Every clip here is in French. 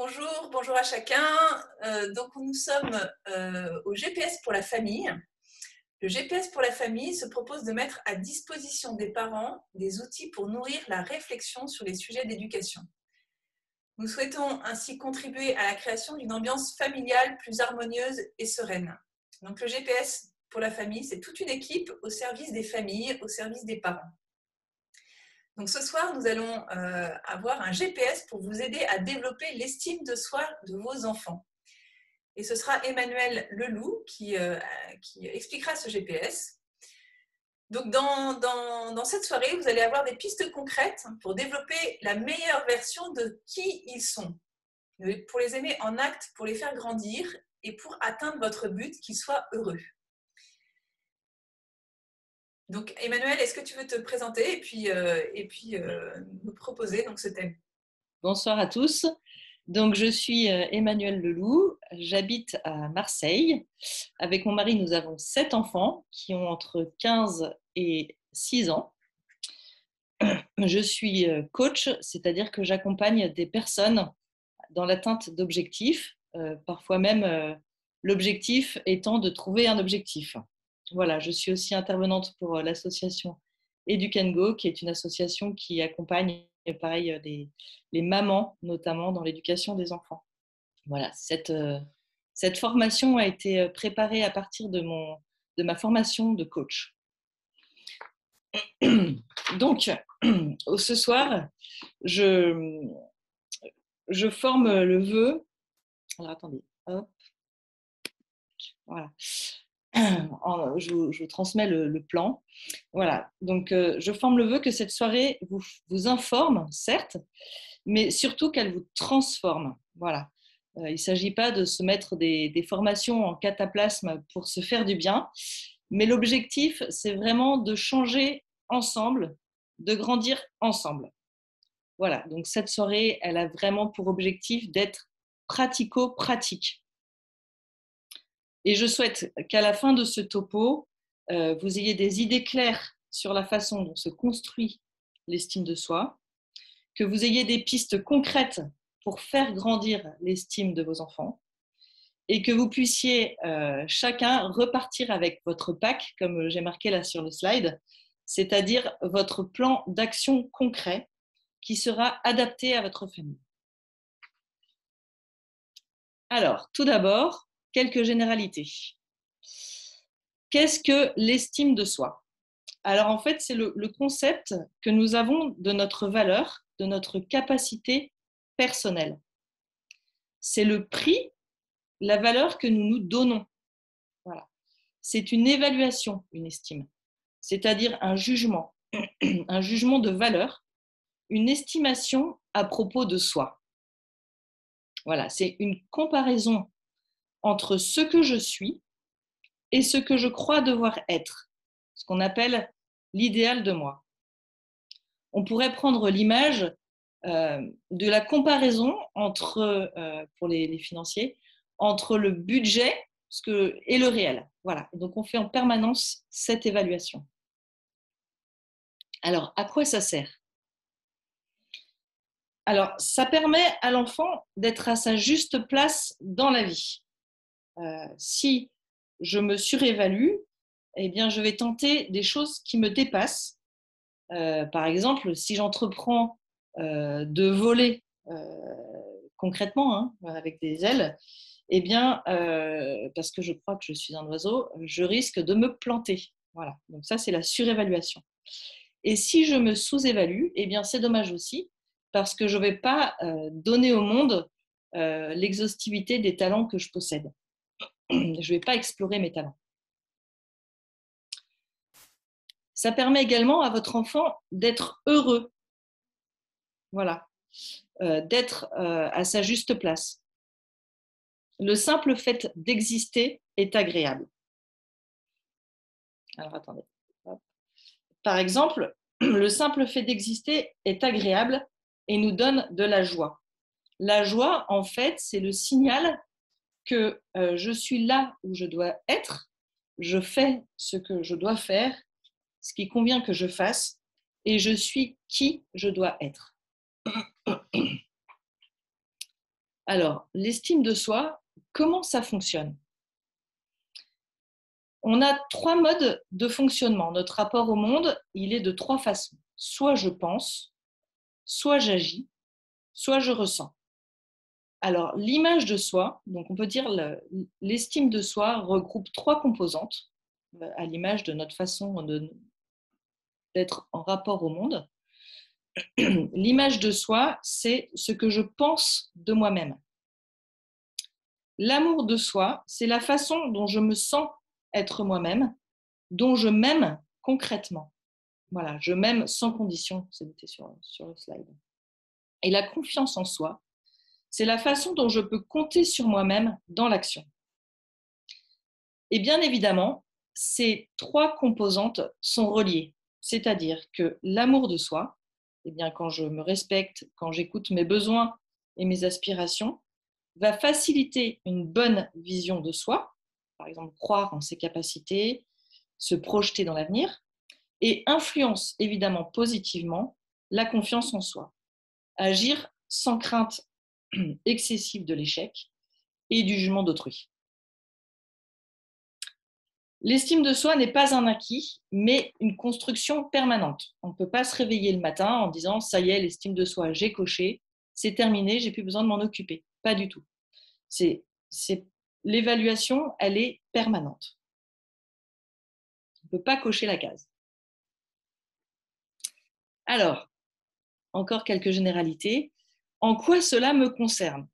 Bonjour, bonjour à chacun. Donc nous sommes au GPS pour la famille. Le GPS pour la famille se propose de mettre à disposition des parents des outils pour nourrir la réflexion sur les sujets d'éducation. Nous souhaitons ainsi contribuer à la création d'une ambiance familiale plus harmonieuse et sereine. Donc le GPS pour la famille, c'est toute une équipe au service des familles, au service des parents. Donc ce soir, nous allons avoir un GPS pour vous aider à développer l'estime de soi de vos enfants. Et ce sera Emmanuel Leloup qui expliquera ce GPS. Donc dans cette soirée, vous allez avoir des pistes concrètes pour développer la meilleure version de qui ils sont, pour les aimer en acte, pour les faire grandir et pour atteindre votre but, qu'ils soient heureux. Donc Emmanuel, est-ce que tu veux te présenter et puis nous proposer donc ce thème? Bonsoir à tous. Donc, je suis Emmanuel Leloup, j'habite à Marseille. Avec mon mari, nous avons 7 enfants qui ont entre 15 et 6 ans. Je suis coach, c'est-à-dire que j'accompagne des personnes dans l'atteinte d'objectifs, parfois même l'objectif étant de trouver un objectif. Voilà, je suis aussi intervenante pour l'association Educango, qui est une association qui accompagne pareil les mamans, notamment dans l'éducation des enfants. Voilà, cette formation a été préparée à partir de ma formation de coach. Donc, ce soir, je forme le vœu. Alors, attendez, hop. Voilà. Je vous transmets le plan. Voilà. Donc, je forme le vœu que cette soirée vous informe, certes, mais surtout qu'elle vous transforme. Voilà. Il ne s'agit pas de se mettre des formations en cataplasme pour se faire du bien, mais l'objectif, c'est vraiment de changer ensemble, de grandir ensemble. Voilà. Donc, cette soirée, elle a vraiment pour objectif d'être pratico-pratique. Et je souhaite qu'à la fin de ce topo, vous ayez des idées claires sur la façon dont se construit l'estime de soi, que vous ayez des pistes concrètes pour faire grandir l'estime de vos enfants et que vous puissiez chacun repartir avec votre PAC, comme j'ai marqué là sur le slide, c'est-à-dire votre plan d'action concret qui sera adapté à votre famille. Alors, tout d'abord, quelques généralités. Qu'est-ce que l'estime de soi? Alors en fait, c'est le concept que nous avons de notre valeur, de notre capacité personnelle. C'est le prix, la valeur que nous nous donnons. Voilà. C'est une évaluation, une estime, c'est-à-dire un jugement de valeur, une estimation à propos de soi. Voilà, c'est une comparaison entre ce que je suis et ce que je crois devoir être, ce qu'on appelle l'idéal de moi. On pourrait prendre l'image de la comparaison entre, pour les financiers, entre le budget et le réel. Voilà. Donc, on fait en permanence cette évaluation. Alors, à quoi ça sert? Alors, ça permet à l'enfant d'être à sa juste place dans la vie. Si je me surévalue, eh bien, je vais tenter des choses qui me dépassent. Par exemple, si j'entreprends de voler concrètement, hein, avec des ailes, eh bien, parce que je crois que je suis un oiseau, je risque de me planter. Voilà. Donc ça, c'est la surévaluation. Et si je me sous-évalue, eh bien, c'est dommage aussi, parce que je ne vais pas donner au monde l'exhaustivité des talents que je possède. Je ne vais pas explorer mes talents. Ça permet également à votre enfant d'être heureux. Voilà. D'être à sa juste place. Le simple fait d'exister est agréable. Alors, attendez. Par exemple, le simple fait d'exister est agréable et nous donne de la joie. La joie, en fait, c'est le signal que je suis là où je dois être, je fais ce que je dois faire, ce qui convient que je fasse, et je suis qui je dois être. Alors, l'estime de soi, comment ça fonctionne? On a 3 modes de fonctionnement. Notre rapport au monde, il est de 3 façons. Soit je pense, soit j'agis, soit je ressens. Alors, l'image de soi, donc on peut dire l'estime de soi regroupe 3 composantes, à l'image de notre façon d'être en rapport au monde. L'image de soi, c'est ce que je pense de moi-même. L'amour de soi, c'est la façon dont je me sens être moi-même, dont je m'aime concrètement. Voilà, je m'aime sans condition, c'était sur le slide. Et la confiance en soi, c'est la façon dont je peux compter sur moi-même dans l'action. Et bien évidemment, ces 3 composantes sont reliées, c'est-à-dire que l'amour de soi, eh bien, quand je me respecte, quand j'écoute mes besoins et mes aspirations, va faciliter une bonne vision de soi, par exemple croire en ses capacités, se projeter dans l'avenir, et influence évidemment positivement la confiance en soi. Agir sans crainte excessive de l'échec et du jugement d'autrui. L'estime de soi n'est pas un acquis, mais une construction permanente. On ne peut pas se réveiller le matin en disant « ça y est, l'estime de soi, j'ai coché, c'est terminé, j'ai plus besoin de m'en occuper ». Pas du tout. L'évaluation, elle est permanente. On ne peut pas cocher la case. Alors, encore quelques généralités. En quoi cela me concerne?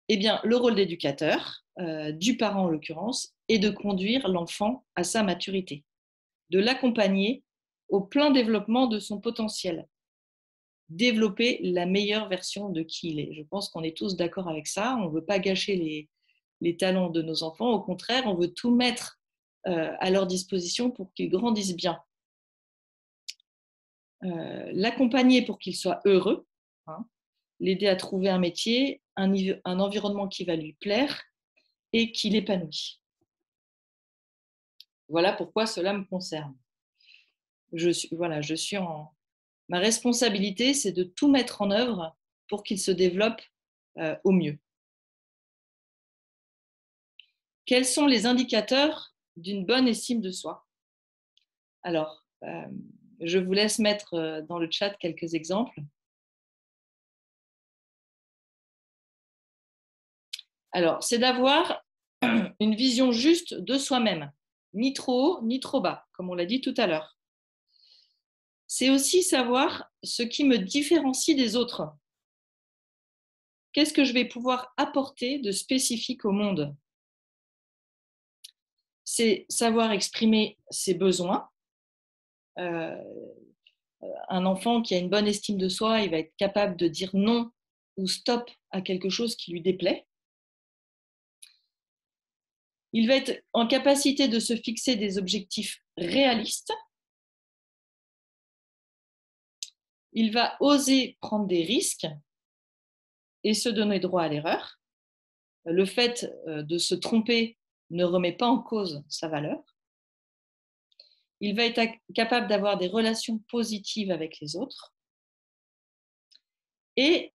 Eh bien, le rôle d'éducateur, du parent en l'occurrence, est de conduire l'enfant à sa maturité, de l'accompagner au plein développement de son potentiel, développer la meilleure version de qui il est. Je pense qu'on est tous d'accord avec ça. On ne veut pas gâcher les talents de nos enfants. Au contraire, on veut tout mettre à leur disposition pour qu'ils grandissent bien. L'accompagner pour qu'il soit heureux, hein, l'aider à trouver un métier, un environnement qui va lui plaire et qui l'épanouit. Voilà pourquoi cela me concerne. Ma responsabilité, c'est de tout mettre en œuvre pour qu'il se développe au mieux. Quels sont les indicateurs d'une bonne estime de soi? Alors, je vous laisse mettre dans le chat quelques exemples. Alors, c'est d'avoir une vision juste de soi-même, ni trop haut, ni trop bas, comme on l'a dit tout à l'heure. C'est aussi savoir ce qui me différencie des autres. Qu'est-ce que je vais pouvoir apporter de spécifique au monde? C'est savoir exprimer ses besoins. Un enfant qui a une bonne estime de soi, il va être capable de dire non ou stop à quelque chose qui lui déplaît. Il va être en capacité de se fixer des objectifs réalistes. Il va oser prendre des risques et se donner droit à l'erreur. Le fait de se tromper ne remet pas en cause sa valeur. Il va être capable d'avoir des relations positives avec les autres. Et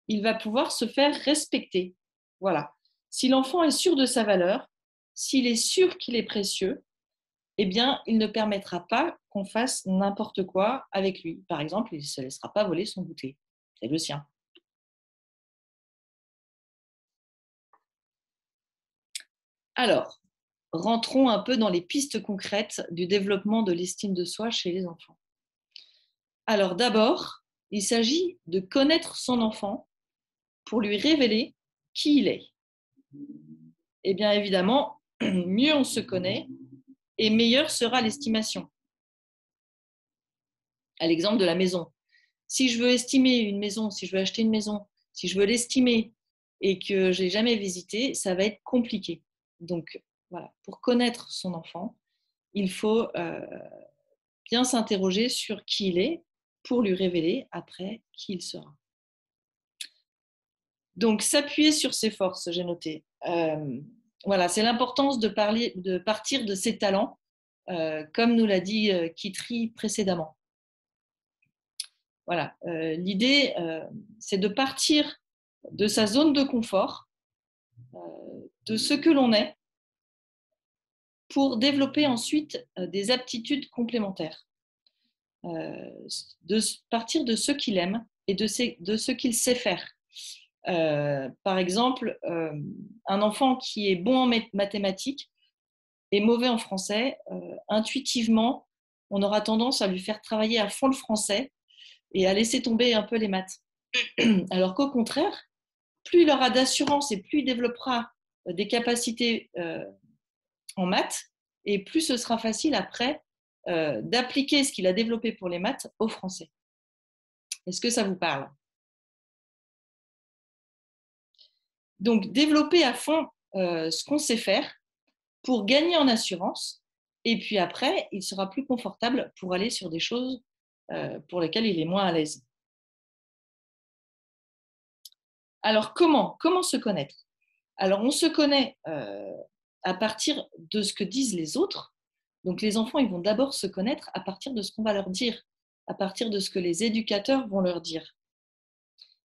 il va pouvoir se faire respecter. Voilà. Si l'enfant est sûr de sa valeur, s'il est sûr qu'il est précieux, eh bien, il ne permettra pas qu'on fasse n'importe quoi avec lui. Par exemple, il ne se laissera pas voler son goûter. C'est le sien. Alors, rentrons un peu dans les pistes concrètes du développement de l'estime de soi chez les enfants. Alors d'abord, il s'agit de connaître son enfant pour lui révéler qui il est. Et bien évidemment, mieux on se connaît et meilleure sera l'estimation. À l'exemple de la maison. Si je veux estimer une maison, si je veux acheter une maison, si je veux l'estimer et que je n'ai jamais visité, ça va être compliqué. Donc voilà, pour connaître son enfant, il faut bien s'interroger sur qui il est pour lui révéler après qui il sera. Donc s'appuyer sur ses forces, j'ai noté. Voilà, c'est l'importance de partir de ses talents, comme nous l'a dit Kitry précédemment. Voilà. L'idée, c'est de partir de sa zone de confort, de ce que l'on est, pour développer ensuite des aptitudes complémentaires. De partir de ce qu'il aime et de ce qu'il sait faire. Par exemple, un enfant qui est bon en mathématiques et mauvais en français, intuitivement, on aura tendance à lui faire travailler à fond le français et à laisser tomber un peu les maths. Alors qu'au contraire, plus il aura d'assurance et plus il développera des capacités en maths, et plus ce sera facile après d'appliquer ce qu'il a développé pour les maths au français. Est-ce que ça vous parle? Donc, développer à fond ce qu'on sait faire pour gagner en assurance, et puis après, il sera plus confortable pour aller sur des choses pour lesquelles il est moins à l'aise. Alors, comment se connaître? Alors, on se connaît à partir de ce que disent les autres. Donc, les enfants, ils vont d'abord se connaître à partir de ce qu'on va leur dire, à partir de ce que les éducateurs vont leur dire.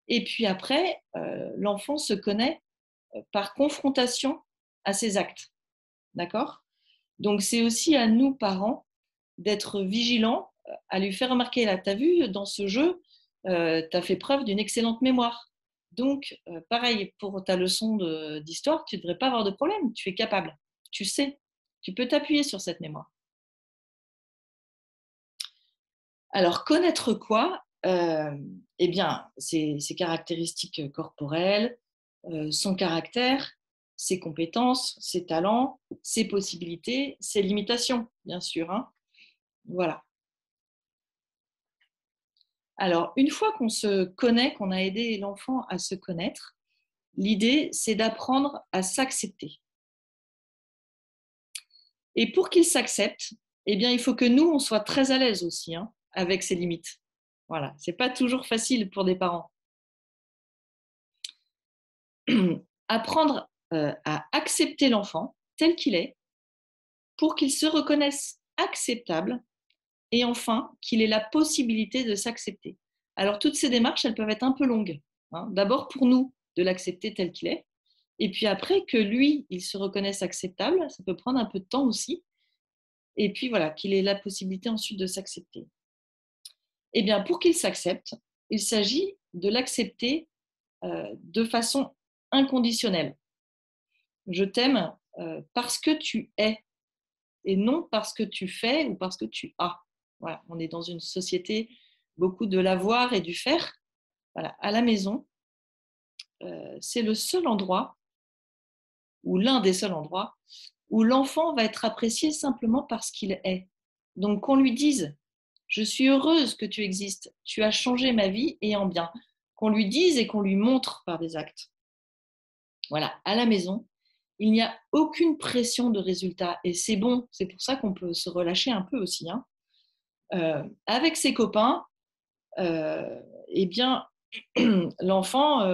Et puis après, l'enfant se connaît par confrontation à ses actes. D'accord? Donc, c'est aussi à nous, parents, d'être vigilants, à lui faire remarquer, là, tu as vu, dans ce jeu, tu as fait preuve d'une excellente mémoire. Donc, pareil, pour ta leçon d'histoire, tu ne devrais pas avoir de problème, tu es capable, tu sais, tu peux t'appuyer sur cette mémoire. Alors, connaître quoi? Eh bien, ses caractéristiques corporelles, son caractère, ses compétences, ses talents, ses possibilités, ses limitations, bien sûr. Hein. Voilà. Alors, une fois qu'on se connaît, qu'on a aidé l'enfant à se connaître, l'idée, c'est d'apprendre à s'accepter. Et pour qu'il s'accepte, eh bien, il faut que nous, on soit très à l'aise aussi hein, avec ses limites. Voilà, c'est pas toujours facile pour des parents. Apprendre à accepter l'enfant tel qu'il est pour qu'il se reconnaisse acceptable et enfin qu'il ait la possibilité de s'accepter. Alors toutes ces démarches, elles peuvent être un peu longues. Hein. D'abord pour nous, de l'accepter tel qu'il est, et puis après que lui, il se reconnaisse acceptable, ça peut prendre un peu de temps aussi, et puis voilà, qu'il ait la possibilité ensuite de s'accepter. Eh bien, pour qu'il s'accepte, il s'agit de l'accepter de façon inconditionnelle. Je t'aime parce que tu es et non parce que tu fais ou parce que tu as. Voilà, on est dans une société beaucoup de l'avoir et du faire. Voilà, à la maison, c'est le seul endroit ou l'un des seuls endroits où l'enfant va être apprécié simplement parce qu'il est. Donc qu'on lui dise je suis heureuse que tu existes, tu as changé ma vie et en bien. Qu'on lui dise et qu'on lui montre par des actes. Voilà, à la maison, il n'y a aucune pression de résultat et c'est bon, c'est pour ça qu'on peut se relâcher un peu aussi. Hein. Avec ses copains, eh bien, l'enfant,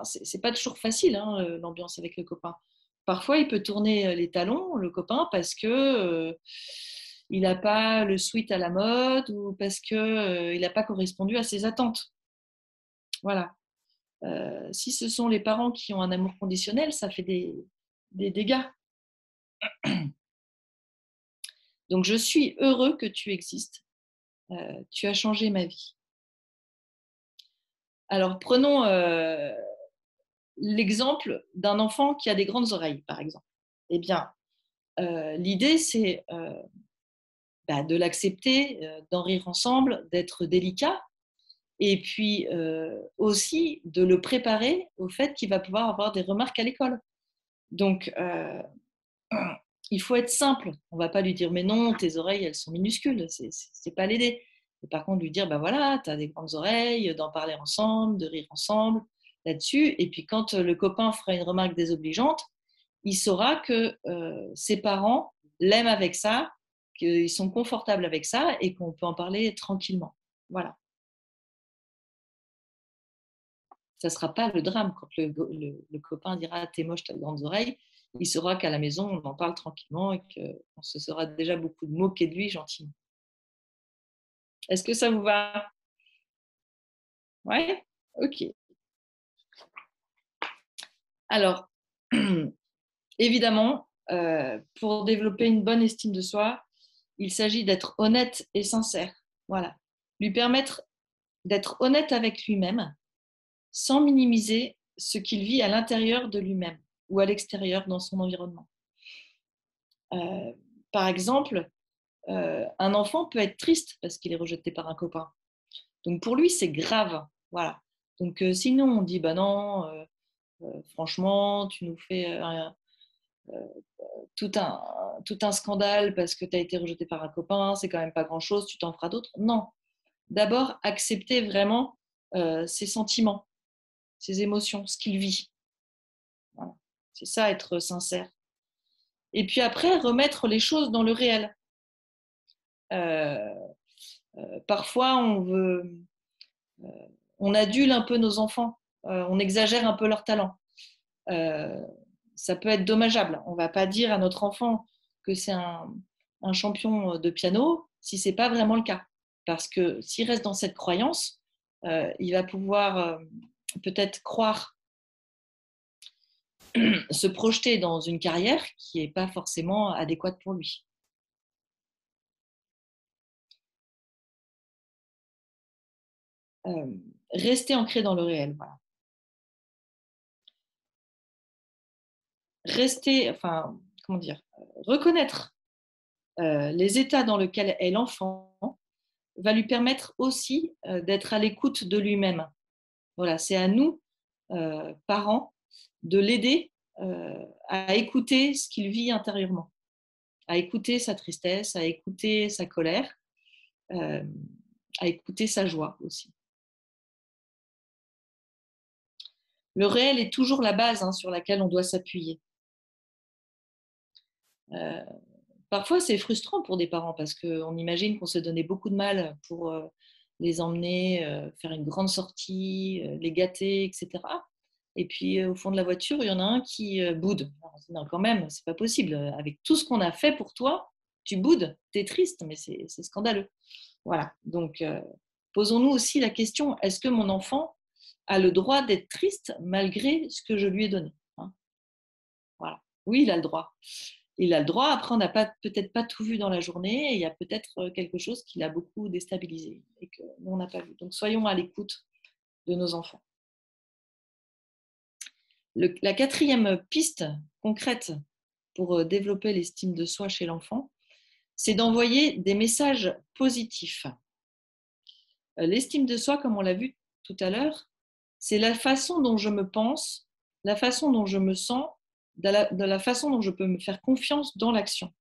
c'est pas toujours facile hein, l'ambiance avec le copain. Parfois, il peut tourner les talons, le copain, parce que il n'a pas le sweat à la mode ou parce que il n'a pas correspondu à ses attentes. Voilà. Si ce sont les parents qui ont un amour conditionnel, ça fait des dégâts. Donc, je suis heureux que tu existes. Tu as changé ma vie. Alors, prenons l'exemple d'un enfant qui a des grandes oreilles, par exemple. Eh bien, l'idée, c'est de l'accepter, d'en rire ensemble, d'être délicat, et puis aussi de le préparer au fait qu'il va pouvoir avoir des remarques à l'école. Donc, il faut être simple. On ne va pas lui dire mais non, tes oreilles, elles sont minuscules. C'est pas l'aider. Et par contre, lui dire ben voilà, tu as des grandes oreilles, d'en parler ensemble, de rire ensemble là-dessus. Et puis quand le copain fera une remarque désobligeante, il saura que ses parents l'aiment avec ça, qu'ils sont confortables avec ça et qu'on peut en parler tranquillement. Voilà. Ça ne sera pas le drame quand le copain dira t'es moche, t'as de grandes oreilles. Il saura qu'à la maison, on en parle tranquillement et qu'on se sera déjà beaucoup moqué de lui gentiment. Est-ce que ça vous va? Ouais, ok. Alors, évidemment, pour développer une bonne estime de soi, il s'agit d'être honnête et sincère. Voilà. Lui permettre d'être honnête avec lui-même sans minimiser ce qu'il vit à l'intérieur de lui-même ou à l'extérieur dans son environnement. Par exemple, un enfant peut être triste parce qu'il est rejeté par un copain. Donc pour lui, c'est grave. Voilà. Donc sinon, on dit bah non, franchement, tu nous fais tout un scandale parce que tu as été rejeté par un copain, c'est quand même pas grand-chose, tu t'en feras d'autres. Non. D'abord, accepter vraiment ses sentiments, ses émotions, ce qu'il vit. Voilà. C'est ça, être sincère. Et puis après, remettre les choses dans le réel. Euh, Parfois, on adule un peu nos enfants, on exagère un peu leur talent. Euh, Ça peut être dommageable. On ne va pas dire à notre enfant que c'est un champion de piano si ce n'est pas vraiment le cas. Parce que s'il reste dans cette croyance, il va pouvoir peut-être croire se projeter dans une carrière qui n'est pas forcément adéquate pour lui. Rester ancré dans le réel. Voilà. Comment dire, reconnaître les états dans lesquels est l'enfant va lui permettre aussi d'être à l'écoute de lui-même. Voilà, c'est à nous, parents, de l'aider à écouter ce qu'il vit intérieurement, à écouter sa tristesse, à écouter sa colère, euh, à écouter sa joie aussi. Le réel est toujours la base sur laquelle on doit s'appuyer. Euh, Parfois, c'est frustrant pour des parents parce qu'on imagine qu'on se donnait beaucoup de mal pour les emmener, faire une grande sortie, les gâter, etc. Et puis, au fond de la voiture, il y en a un qui boude. Non, quand même, c'est pas possible. Avec tout ce qu'on a fait pour toi, tu boudes, tu es triste, mais c'est scandaleux. Voilà. Donc, posons-nous aussi la question, est-ce que mon enfant a le droit d'être triste malgré ce que je lui ai donné? Voilà. Oui, il a le droit. Il a le droit. Après, on n'a peut-être pas tout vu dans la journée et il y a peut-être quelque chose qui l'a beaucoup déstabilisé et que nous, on n'a pas vu. Donc, soyons à l'écoute de nos enfants. La quatrième piste concrète pour développer l'estime de soi chez l'enfant, c'est d'envoyer des messages positifs. L'estime de soi, comme on l'a vu tout à l'heure, c'est la façon dont je me pense, la façon dont je me sens, de la façon dont je peux me faire confiance dans l'action.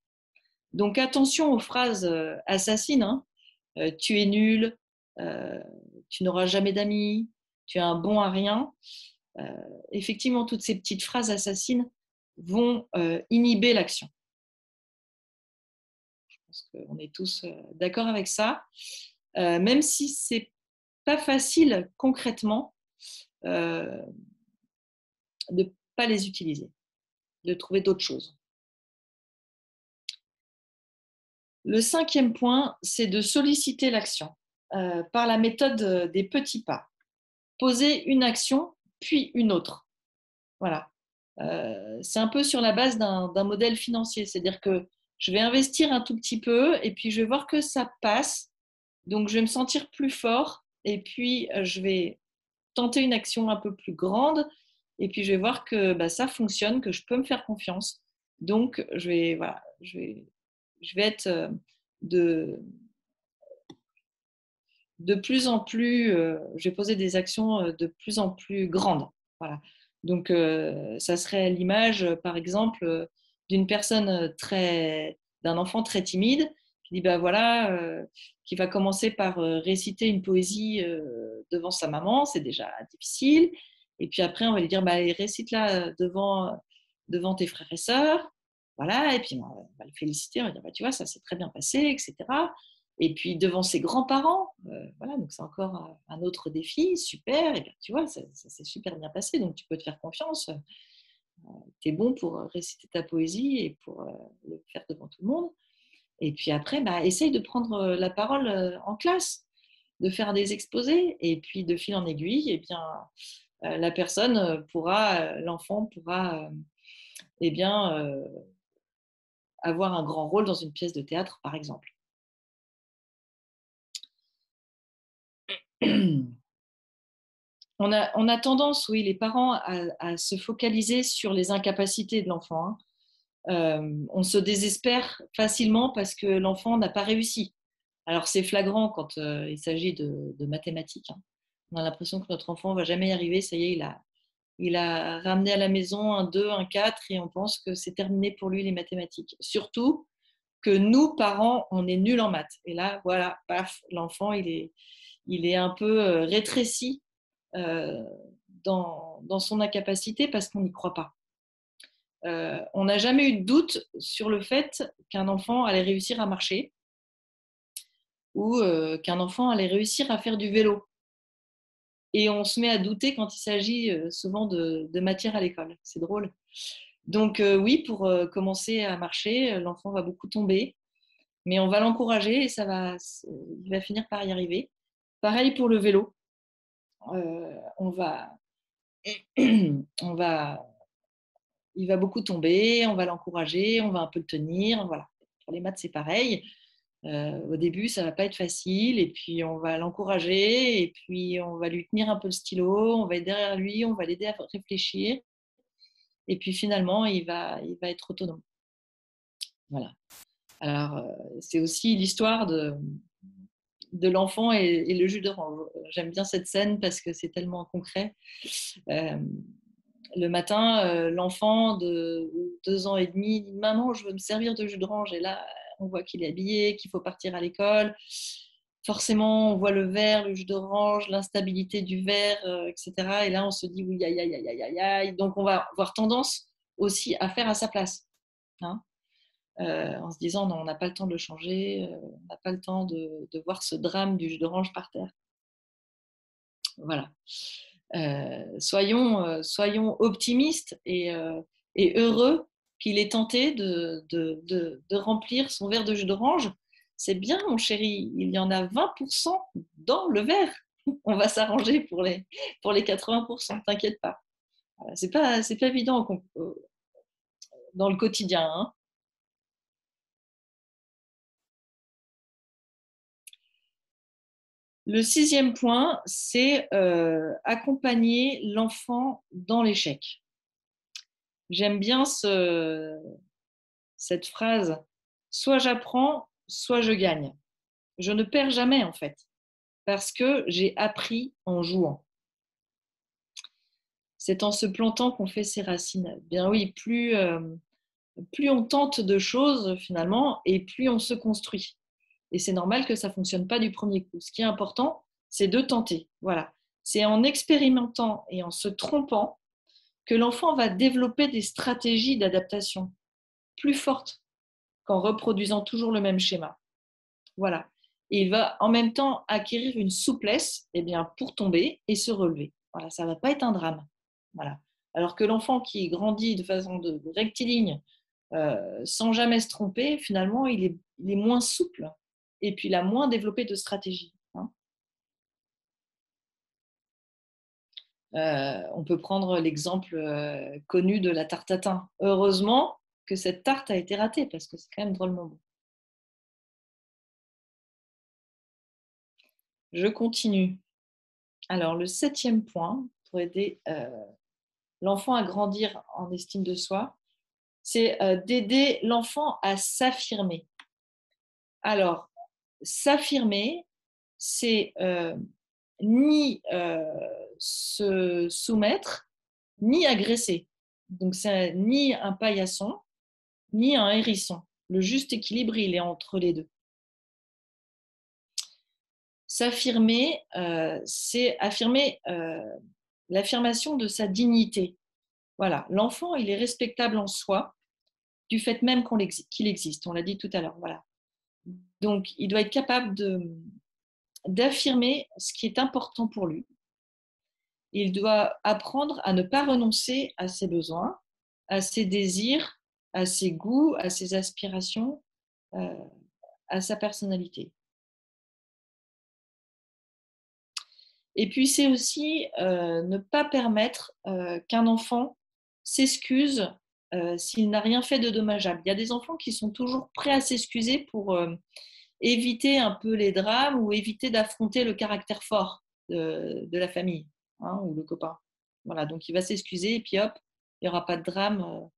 Donc attention aux phrases assassines. Tu es nul, euh, tu n'auras jamais d'amis, tu es un bon à rien. Euh, Effectivement, toutes ces petites phrases assassines vont inhiber l'action. Je pense qu'on est tous d'accord avec ça. Même si ce n'est pas facile concrètement de ne pas les utiliser, de trouver d'autres choses. Le cinquième point, c'est de solliciter l'action par la méthode des petits pas. Poser une action, puis une autre. Voilà. C'est un peu sur la base d'un modèle financier, c'est-à-dire que je vais investir un tout petit peu et puis je vais voir que ça passe. Donc, je vais me sentir plus fort et puis je vais tenter une action un peu plus grande et puis je vais voir que ça fonctionne, que je peux me faire confiance. Donc, voilà, je vais être de, de plus en plus, je vais poser des actions de plus en plus grandes. Voilà. Donc, ça serait l'image, par exemple, d'une personne d'un enfant très timide qui dit, bah voilà, qui va commencer par réciter une poésie devant sa maman, c'est déjà difficile. Et puis après, on va lui dire, bah, récite-la devant tes frères et sœurs. Voilà, et puis on va le féliciter, on va dire, bah, tu vois, ça s'est très bien passé, etc. Et puis devant ses grands-parents, voilà, donc c'est encore un autre défi, super, et bien tu vois, ça s'est super bien passé, donc tu peux te faire confiance, tu es bon pour réciter ta poésie et pour le faire devant tout le monde. Et puis après, essaye de prendre la parole en classe. de faire des exposés. Et puis, de fil en aiguille, eh bien, la personne pourra, l'enfant pourra eh bien, avoir un grand rôle dans une pièce de théâtre, par exemple. On a tendance, oui, les parents, à se focaliser sur les incapacités de l'enfant, hein. On se désespère facilement parce que l'enfant n'a pas réussi. Alors, c'est flagrant quand il s'agit de mathématiques, hein. On a l'impression que notre enfant ne va jamais y arriver. Ça y est, il a ramené à la maison un 2, un 4 et on pense que c'est terminé pour lui les mathématiques. Surtout que nous, parents, on est nuls en maths. Et là, voilà, paf, l'enfant, il est un peu rétréci euh, dans son incapacité parce qu'on n'y croit pas. On n'a jamais eu de doute sur le fait qu'un enfant allait réussir à marcher ou qu'un enfant allait réussir à faire du vélo. Et on se met à douter quand il s'agit souvent de matière à l'école. C'est drôle. Donc oui, pour commencer à marcher, l'enfant va beaucoup tomber, mais on va l'encourager et il va finir par y arriver. Pareil pour le vélo. On va, on va, il va beaucoup tomber, on va l'encourager, on va un peu le tenir. Voilà. Pour les maths, c'est pareil. Au début, ça va pas être facile, et puis on va l'encourager, et puis on va lui tenir un peu le stylo, on va être derrière lui, on va l'aider à réfléchir, et puis finalement, il va être autonome. Voilà. Alors, c'est aussi l'histoire de l'enfant et le jus d'orange. J'aime bien cette scène parce que c'est tellement concret. Euh, le matin, l'enfant de 2 ans et demi dit « Maman, je veux me servir de jus d'orange ». Et là, on voit qu'il est habillé, qu'il faut partir à l'école. Forcément, on voit le verre, le jus d'orange, l'instabilité du verre, etc. Et là, on se dit « Oui, aïe, aïe, aïe, aïe, aïe ». Donc, on va avoir tendance aussi à faire à sa place, hein, en se disant « Non, on n'a pas le temps de le changer, on n'a pas le temps de voir ce drame du jus d'orange par terre ». Voilà. Soyons optimistes et heureux qu'il ait tenté de remplir son verre de jus d'orange. C'est bien, mon chéri, il y en a 20% dans le verre. On va s'arranger pour les 80%, t'inquiète pas. Voilà, c'est pas évident dans le quotidien, hein. Le 6e point, c'est accompagner l'enfant dans l'échec. J'aime bien cette phrase « soit j'apprends, soit je gagne ». Je ne perds jamais en fait, parce que j'ai appris en jouant. C'est en se plantant qu'on fait ses racines. Bien oui, plus on tente de choses finalement, et plus on se construit. Et c'est normal que ça ne fonctionne pas du premier coup. Ce qui est important, c'est de tenter. Voilà. C'est en expérimentant et en se trompant que l'enfant va développer des stratégies d'adaptation plus fortes qu'en reproduisant toujours le même schéma. Voilà. Et il va en même temps acquérir une souplesse, eh bien, pour tomber et se relever. Voilà, ça ne va pas être un drame. Voilà. Alors que l'enfant qui grandit de façon de rectiligne, sans jamais se tromper, finalement, il est moins souple et puis il a moins développé de stratégie, hein. On peut prendre l'exemple connu de la tarte tatin. Heureusement que cette tarte a été ratée parce que c'est quand même drôlement bon. Je continue. Alors, le 7e point pour aider l'enfant à grandir en estime de soi, c'est d'aider l'enfant à s'affirmer. Alors, s'affirmer, c'est ni se soumettre, ni agresser. Donc, c'est ni un paillasson, ni un hérisson. Le juste équilibre, il est entre les deux. S'affirmer, c'est affirmer l'affirmation de sa dignité. Voilà, l'enfant, il est respectable en soi, du fait même qu'il existe. On l'a dit tout à l'heure. Voilà. Donc, il doit être capable d'affirmer ce qui est important pour lui. Il doit apprendre à ne pas renoncer à ses besoins, à ses désirs, à ses goûts, à ses aspirations, à sa personnalité. Et puis, c'est aussi ne pas permettre qu'un enfant s'excuse s'il n'a rien fait de dommageable. Il y a des enfants qui sont toujours prêts à s'excuser pour éviter un peu les drames ou éviter d'affronter le caractère fort de la famille, hein, ou le copain. Voilà, donc il va s'excuser et puis hop, il n'y aura pas de drame,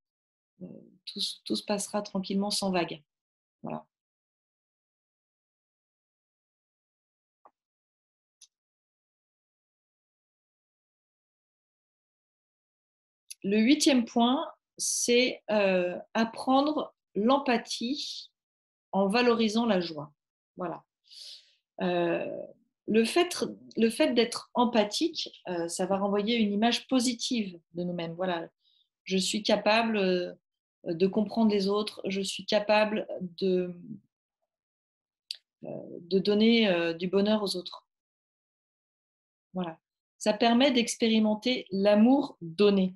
tout se passera tranquillement sans vague. Voilà. Le 8e point, c'est apprendre l'empathie en valorisant la joie. Voilà. Euh, le fait d'être empathique, ça va renvoyer une image positive de nous-mêmes. Voilà. Je suis capable de comprendre les autres, je suis capable de donner du bonheur aux autres. Voilà. Ça permet d'expérimenter l'amour donné.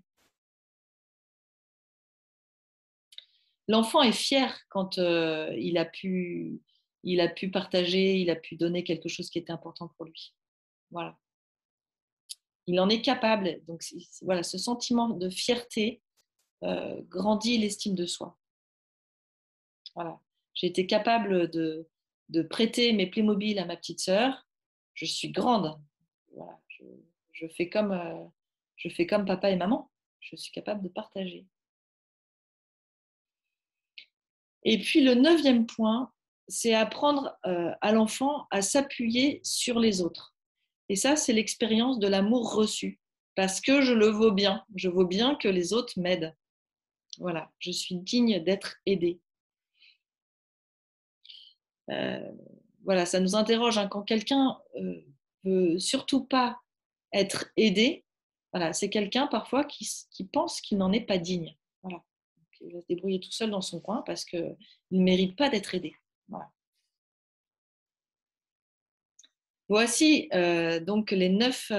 L'enfant est fier quand il a pu partager, il a pu donner quelque chose qui était important pour lui. Voilà. Il en est capable. Donc, voilà, ce sentiment de fierté grandit l'estime de soi. Voilà. J'ai été capable de prêter mes Playmobil à ma petite sœur. Je suis grande. Voilà. Je fais comme papa et maman. Je suis capable de partager. Et puis le 9e point, c'est apprendre à l'enfant à s'appuyer sur les autres. Et ça, c'est l'expérience de l'amour reçu. Parce que je le vaux bien. Je vaux bien que les autres m'aident. Voilà, je suis digne d'être aidée. Voilà, ça nous interroge, hein, quand quelqu'un veut surtout pas être aidé, voilà, c'est quelqu'un parfois qui pense qu'il n'en est pas digne. Voilà. Donc, il va se débrouiller tout seul dans son coin parce qu'il ne mérite pas d'être aidé. Voilà. Voici donc les 9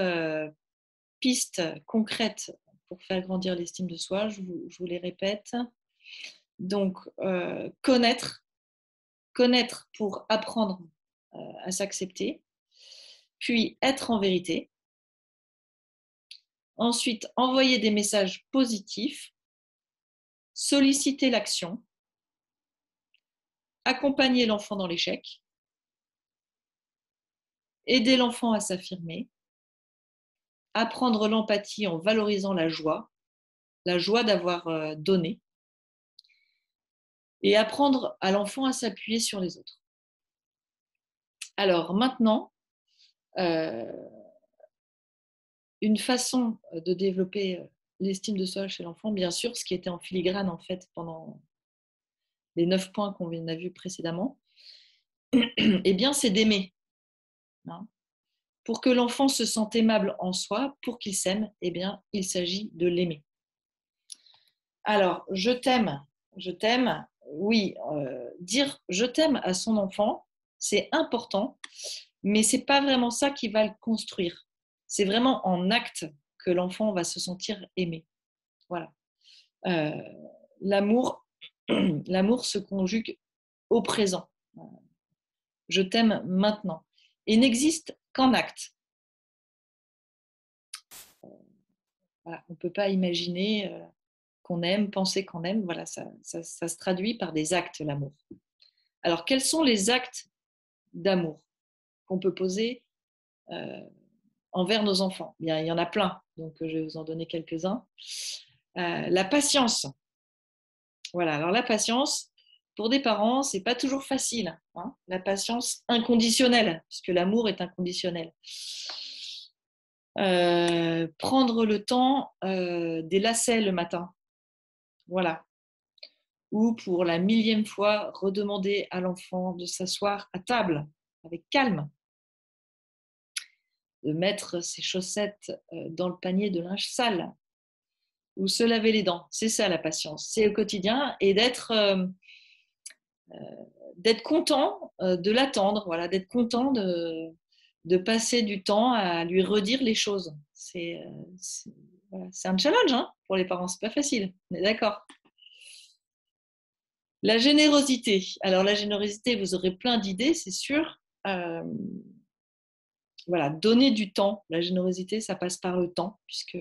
pistes concrètes pour faire grandir l'estime de soi. Je vous les répète. Donc, connaître pour apprendre à s'accepter, puis être en vérité. Ensuite, envoyer des messages positifs, solliciter l'action, accompagner l'enfant dans l'échec, aider l'enfant à s'affirmer, apprendre l'empathie en valorisant la joie d'avoir donné, et apprendre à l'enfant à s'appuyer sur les autres. Alors maintenant, une façon de développer l'estime de soi chez l'enfant, bien sûr, ce qui était en filigrane en fait pendant les 9 points qu'on a vus précédemment, eh bien, c'est d'aimer. Hein. Pour que l'enfant se sente aimable en soi, pour qu'il s'aime, eh bien, il s'agit de l'aimer. Alors, je t'aime, oui, dire je t'aime à son enfant, c'est important, mais ce n'est pas vraiment ça qui va le construire. C'est vraiment en acte que l'enfant va se sentir aimé. Voilà. L'amour se conjugue au présent. Je t'aime maintenant. Et n'existe qu'en acte. Voilà. On ne peut pas imaginer qu'on aime, penser qu'on aime. Voilà, ça se traduit par des actes, l'amour. Alors, quels sont les actes d'amour qu'on peut poser envers nos enfants? Bien, il y en a plein, donc je vais vous en donner quelques-uns. La patience. Voilà, alors la patience, pour des parents, c'est pas toujours facile. Hein, la patience inconditionnelle, puisque l'amour est inconditionnel. Prendre le temps des lacets le matin. Voilà. Ou pour la 1000e fois, redemander à l'enfant de s'asseoir à table avec calme, de mettre ses chaussettes dans le panier de linge sale, ou se laver les dents. C'est ça la patience, c'est au quotidien, et d'être content de l'attendre, voilà, d'être content de passer du temps à lui redire les choses. C'est un challenge hein, pour les parents, c'est pas facile, on est d'accord. La générosité. Alors la générosité, vous aurez plein d'idées, c'est sûr. voilà, donner du temps. La générosité, ça passe par le temps, puisque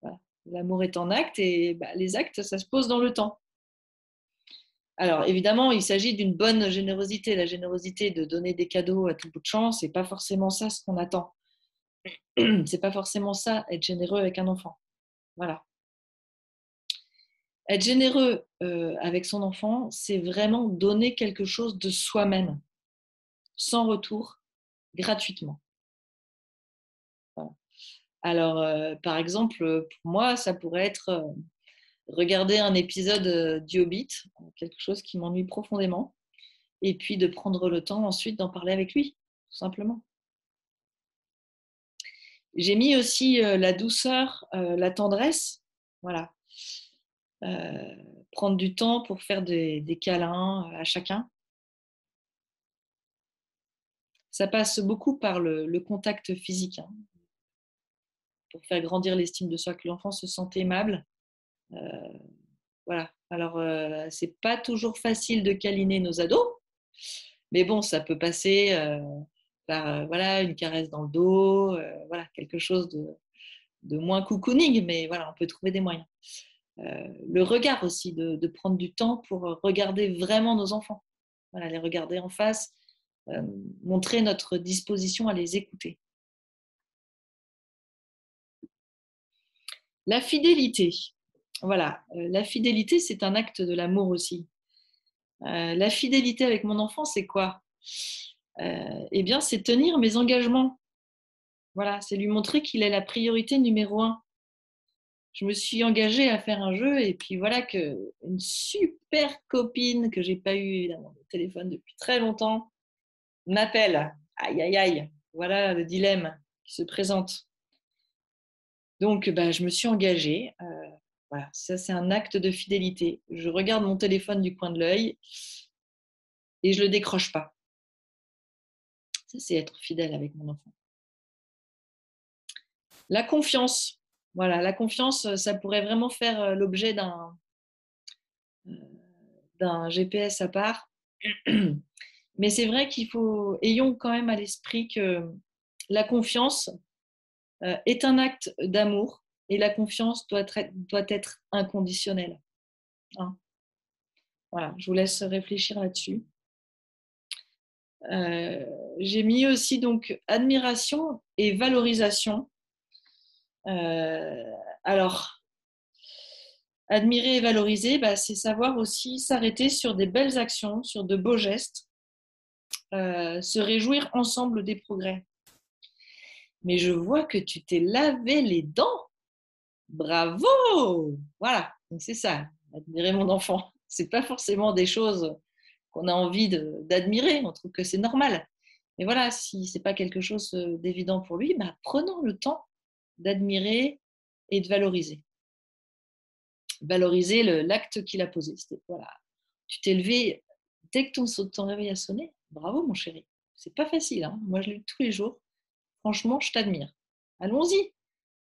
voilà, l'amour est en acte et les actes, ça se pose dans le temps. Alors, évidemment, il s'agit d'une bonne générosité. La générosité de donner des cadeaux à tout bout de champ, c'est pas forcément ça ce qu'on attend. C'est pas forcément ça, être généreux avec un enfant. Voilà. Être généreux avec son enfant, c'est vraiment donner quelque chose de soi-même, sans retour, gratuitement. Voilà. Alors, par exemple, pour moi, ça pourrait être regarder un épisode du Hobbit, quelque chose qui m'ennuie profondément, et puis de prendre le temps ensuite d'en parler avec lui, tout simplement. J'ai mis aussi la douceur, la tendresse, voilà. Prendre du temps pour faire des câlins à chacun. Ça passe beaucoup par le contact physique, hein, pour faire grandir l'estime de soi, que l'enfant se sente aimable. Euh, voilà. Alors, c'est pas toujours facile de câliner nos ados, mais bon, ça peut passer par voilà, une caresse dans le dos, voilà, quelque chose de moins cocooning, mais voilà, on peut trouver des moyens. Le regard aussi, de prendre du temps pour regarder vraiment nos enfants. Voilà, les regarder en face, montrer notre disposition à les écouter. La fidélité. Voilà, la fidélité, c'est un acte de l'amour aussi. La fidélité avec mon enfant, c'est quoi? Eh bien, c'est tenir mes engagements. Voilà, c'est lui montrer qu'il est la priorité numéro un. Je me suis engagée à faire un jeu et puis voilà que une super copine que j'ai pas eu évidemment au téléphone depuis très longtemps m'appelle. Aïe aïe aïe, voilà le dilemme qui se présente. Donc je me suis engagée. Voilà, ça c'est un acte de fidélité. Je regarde mon téléphone du coin de l'œil et je le décroche pas. Ça c'est être fidèle avec mon enfant. La confiance. Voilà, la confiance, ça pourrait vraiment faire l'objet d'un GPS à part. Mais c'est vrai ayons quand même à l'esprit que la confiance est un acte d'amour et la confiance doit être inconditionnelle. Hein. Voilà, je vous laisse réfléchir là-dessus. J'ai mis aussi donc admiration et valorisation. Alors, admirer et valoriser, c'est savoir aussi s'arrêter sur des belles actions, sur de beaux gestes, se réjouir ensemble des progrès. Mais je vois que tu t'es lavé les dents. Bravo! Voilà, donc c'est ça, admirer mon enfant. C'est pas forcément des choses qu'on a envie d'admirer, on trouve que c'est normal. Mais voilà, si c'est pas quelque chose d'évident pour lui, prenons le temps d'admirer et de valoriser. Valoriser l'acte qu'il a posé. Voilà, tu t'es levé dès que ton réveil a sonné. Bravo mon chéri. C'est pas facile, hein. Moi je le lis tous les jours. Franchement, je t'admire. Allons-y.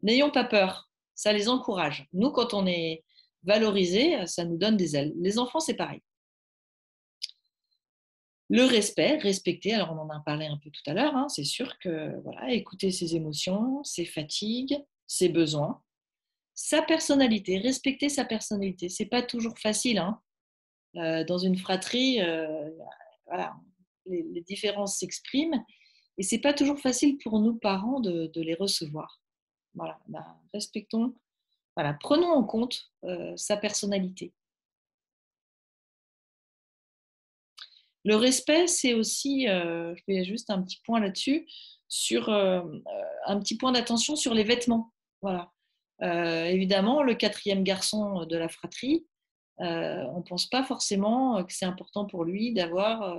N'ayons pas peur. Ça les encourage. Nous, quand on est valorisé, ça nous donne des ailes. Les enfants, c'est pareil. Le respect, respecter, alors on en a parlé un peu tout à l'heure, hein, c'est sûr que voilà, écouter ses émotions, ses fatigues, ses besoins, sa personnalité, respecter sa personnalité. C'est pas toujours facile, hein. Dans une fratrie, voilà, les différences s'expriment et c'est pas toujours facile pour nous parents de les recevoir. Voilà, respectons, voilà, prenons en compte sa personnalité. Le respect, c'est aussi, je fais juste un petit point là-dessus, sur un petit point d'attention sur les vêtements. Voilà. Évidemment, le quatrième garçon de la fratrie, on ne pense pas forcément que c'est important pour lui d'avoir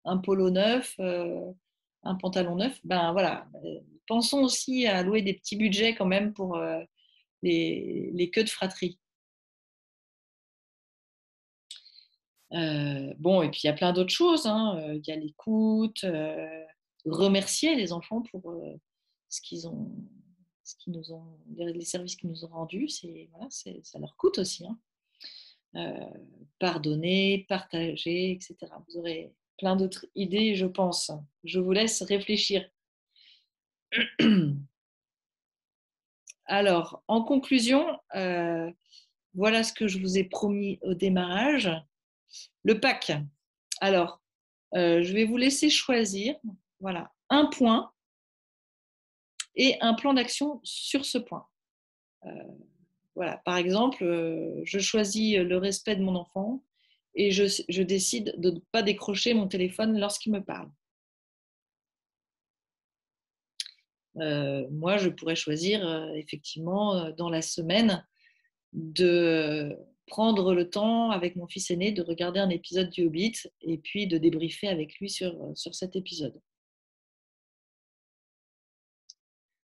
un polo neuf, un pantalon neuf. Voilà. Pensons aussi à allouer des petits budgets quand même pour les queues de fratrie. Bon, et puis il y a plein d'autres choses, hein. Il y a l'écoute, remercier les enfants pour ce qu'ils ont, les services qu'ils nous ont rendus, voilà, ça leur coûte aussi, hein. Pardonner, partager, etc. Vous aurez plein d'autres idées, je pense. Je vous laisse réfléchir. Alors, en conclusion, voilà ce que je vous ai promis au démarrage. Le pack. Alors, je vais vous laisser choisir, voilà, un point et un plan d'action sur ce point. Voilà, par exemple, je choisis le respect de mon enfant et je décide de ne pas décrocher mon téléphone lorsqu'il me parle. Moi, je pourrais choisir effectivement dans la semaine de prendre le temps avec mon fils aîné de regarder un épisode du Hobbit et puis de débriefer avec lui sur cet épisode.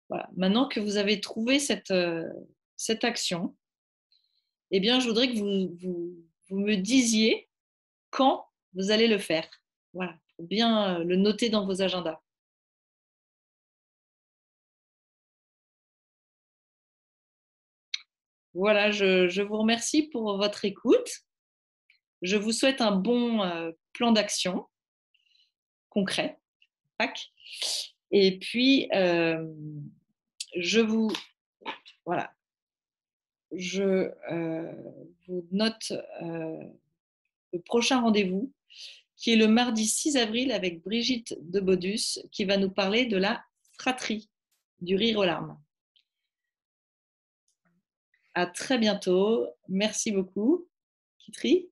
Voilà. Maintenant que vous avez trouvé cette action, eh bien, je voudrais que vous me disiez quand vous allez le faire. Voilà, pour bien le noter dans vos agendas. Voilà, je vous remercie pour votre écoute. Je vous souhaite un bon plan d'action concret. Tac. Et puis, je vous, voilà, je vous note le prochain rendez-vous qui est le mardi 6 avril avec Brigitte de Bodus qui va nous parler de la fratrie, du rire aux larmes. À très bientôt. Merci beaucoup, Kitri.